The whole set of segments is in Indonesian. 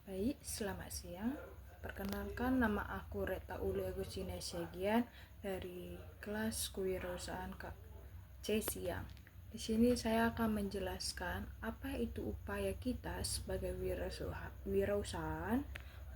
Baik, selamat siang. Perkenalkan, nama aku Reta Uli Agustina Syagian dari kelas Kewirausahaan C Siang. Di sini saya akan menjelaskan apa itu upaya kita sebagai wirausahaan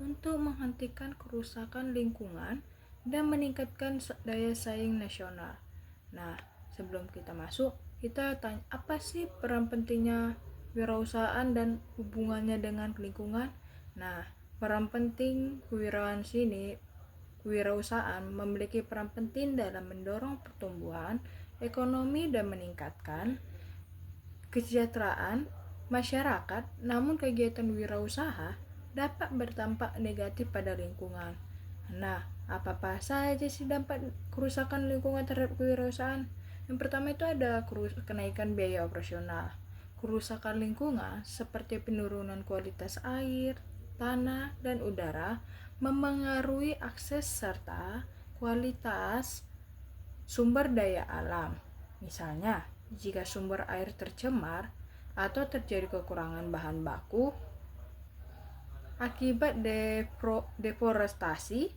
untuk menghentikan kerusakan lingkungan dan meningkatkan daya saing nasional. Nah, sebelum kita masuk, kita tanya apa sih peran pentingnya wirausahaan dan hubungannya dengan lingkungan? Nah, peran penting kewirausahaan memiliki peran penting dalam mendorong pertumbuhan ekonomi dan meningkatkan kesejahteraan masyarakat. Namun kegiatan wirausaha dapat berdampak negatif pada lingkungan. Nah, apa saja sih dampak kerusakan lingkungan terhadap kewirausahaan? Yang pertama itu ada kenaikan biaya operasional. Kerusakan lingkungan seperti penurunan kualitas air, tanah, dan udara memengaruhi akses serta kualitas sumber daya alam. Misalnya, jika sumber air tercemar atau terjadi kekurangan bahan baku akibat deforestasi,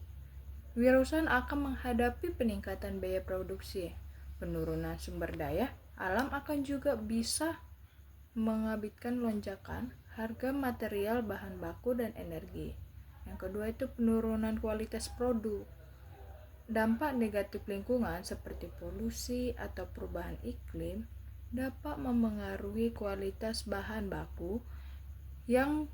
wirausahaan akan menghadapi peningkatan biaya produksi. Penurunan sumber daya alam akan juga bisa mengakibatkan lonjakan harga material bahan baku dan energi. Yang kedua itu penurunan kualitas produk. Dampak negatif lingkungan seperti polusi atau perubahan iklim dapat memengaruhi kualitas bahan baku yang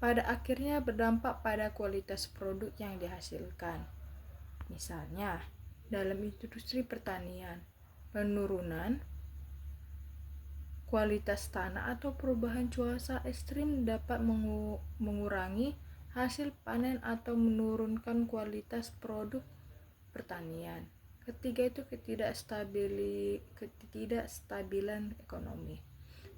pada akhirnya berdampak pada kualitas produk yang dihasilkan. Misalnya, dalam industri pertanian, penurunan kualitas tanah atau perubahan cuaca ekstrim dapat mengurangi hasil panen atau menurunkan kualitas produk pertanian. Ketiga itu ketidakstabilan ekonomi.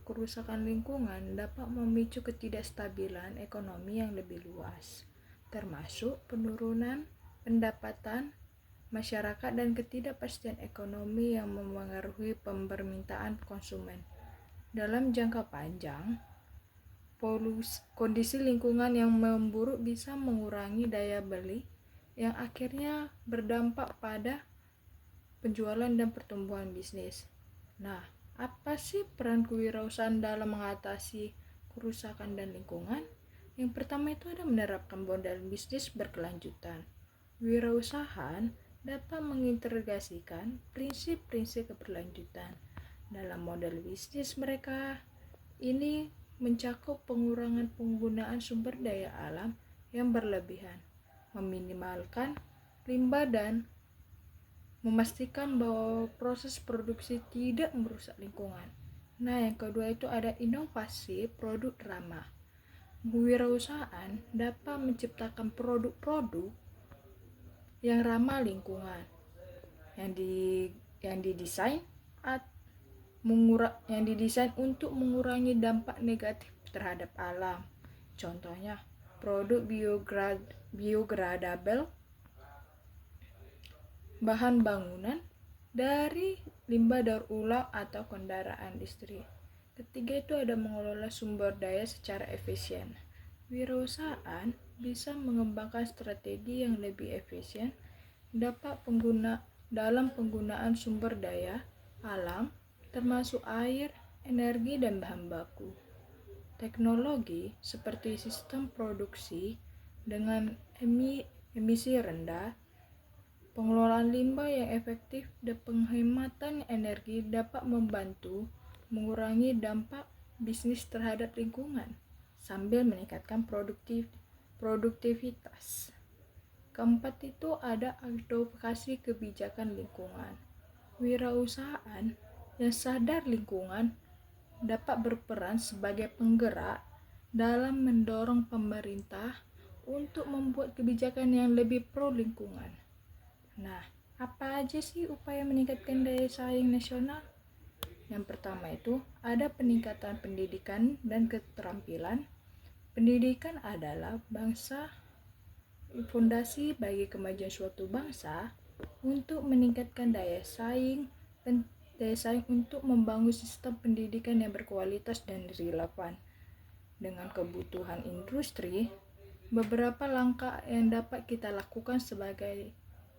Kerusakan lingkungan dapat memicu ketidakstabilan ekonomi yang lebih luas, termasuk penurunan pendapatan masyarakat dan ketidakpastian ekonomi yang memengaruhi permintaan konsumen. Dalam jangka panjang, kondisi lingkungan yang memburuk bisa mengurangi daya beli yang akhirnya berdampak pada penjualan dan pertumbuhan bisnis. Nah, apa sih peran kewirausahaan dalam mengatasi kerusakan dan lingkungan? Yang pertama itu ada menerapkan model bisnis berkelanjutan. Wirausahaan dapat mengintegrasikan prinsip-prinsip keberlanjutan dalam model bisnis mereka. Ini mencakup pengurangan penggunaan sumber daya alam yang berlebihan, meminimalkan limbah, dan memastikan bahwa proses produksi tidak merusak lingkungan. Nah, yang kedua itu ada inovasi produk ramah. Kewirausahaan dapat menciptakan produk-produk yang ramah lingkungan, yang didesain untuk mengurangi dampak negatif terhadap alam. Contohnya, produk biodegradable, bahan bangunan dari limbah daur ulang atau kendaraan listrik. Ketiga itu ada mengelola sumber daya secara efisien. Wirausahaan bisa mengembangkan strategi yang lebih efisien dalam penggunaan sumber daya alam, termasuk air, energi, dan bahan baku. Teknologi seperti sistem produksi dengan emisi rendah, pengelolaan limbah yang efektif, dan penghematan energi dapat membantu mengurangi dampak bisnis terhadap lingkungan sambil meningkatkan produktivitas. Keempat itu ada advokasi kebijakan lingkungan. Wirausahaan yang sadar lingkungan dapat berperan sebagai penggerak dalam mendorong pemerintah untuk membuat kebijakan yang lebih pro lingkungan. Nah, apa aja sih upaya meningkatkan daya saing nasional? Yang pertama itu ada peningkatan pendidikan dan keterampilan. Pendidikan adalah fondasi bagi kemajuan suatu bangsa. Untuk meningkatkan daya saing untuk membangun sistem pendidikan yang berkualitas dan relevan dengan kebutuhan industri, beberapa langkah yang dapat kita lakukan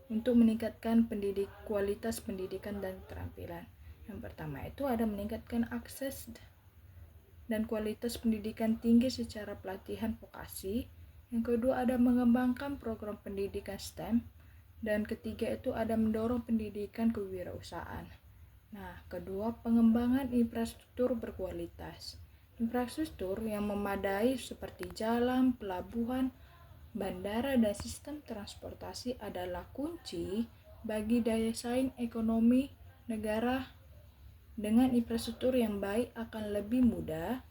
untuk meningkatkan kualitas pendidikan dan keterampilan. Yang pertama itu ada meningkatkan akses dan kualitas pendidikan tinggi secara pelatihan vokasi. Yang kedua ada mengembangkan program pendidikan STEM. Dan ketiga itu ada mendorong pendidikan kewirausahaan. Nah, kedua pengembangan infrastruktur berkualitas. Infrastruktur yang memadai seperti jalan, pelabuhan, bandara, dan sistem transportasi adalah kunci bagi daya saing ekonomi negara. Dengan infrastruktur yang baik akan lebih mudah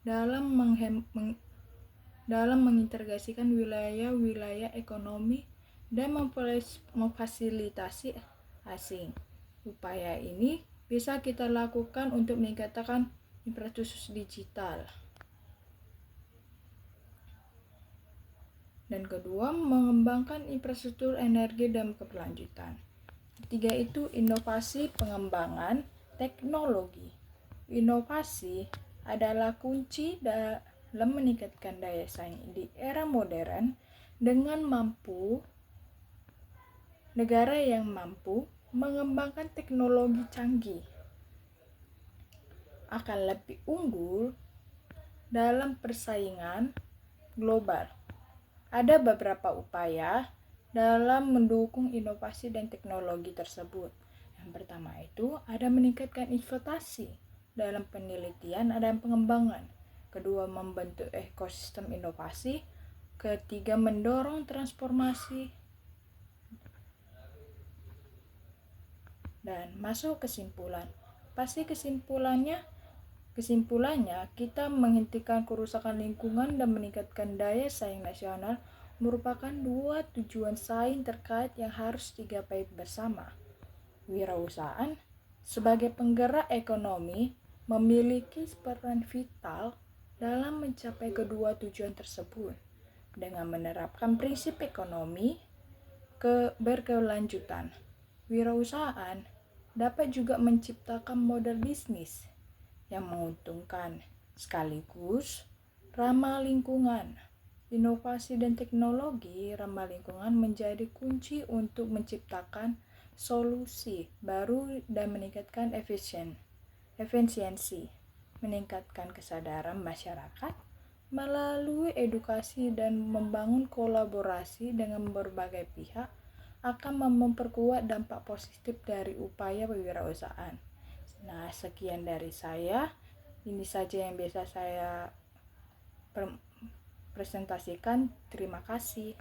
dalam mengintegrasikan wilayah-wilayah ekonomi dan memfasilitasi asing. Upaya ini bisa kita lakukan untuk meningkatkan infrastruktur digital. Dan kedua, mengembangkan infrastruktur energi dan keberlanjutan. Ketiga itu inovasi pengembangan teknologi. Inovasi adalah kunci dalam meningkatkan daya saing di era modern dengan negara yang mampu mengembangkan teknologi canggih akan lebih unggul dalam persaingan global. Ada beberapa upaya dalam mendukung inovasi dan teknologi tersebut. Yang pertama itu ada meningkatkan investasi dalam penelitian dan pengembangan. Kedua, membentuk ekosistem inovasi. Ketiga, mendorong transformasi. Dan masuk kesimpulan. Pasti kesimpulannya kita menghentikan kerusakan lingkungan dan meningkatkan daya saing nasional merupakan dua tujuan saing terkait yang harus digapai bersama. Wirausahaan sebagai penggerak ekonomi memiliki peran vital dalam mencapai kedua tujuan tersebut dengan menerapkan prinsip ekonomi berkelanjutan. Wirausahaan dapat juga menciptakan model bisnis yang menguntungkan sekaligus ramah lingkungan. Inovasi dan teknologi ramah lingkungan menjadi kunci untuk menciptakan solusi baru dan meningkatkan efisiensi, meningkatkan kesadaran masyarakat melalui edukasi dan membangun kolaborasi dengan berbagai pihak akan memperkuat dampak positif dari upaya kewirausahaan. Nah, sekian dari saya. Ini saja yang biasa saya presentasikan. Terima kasih.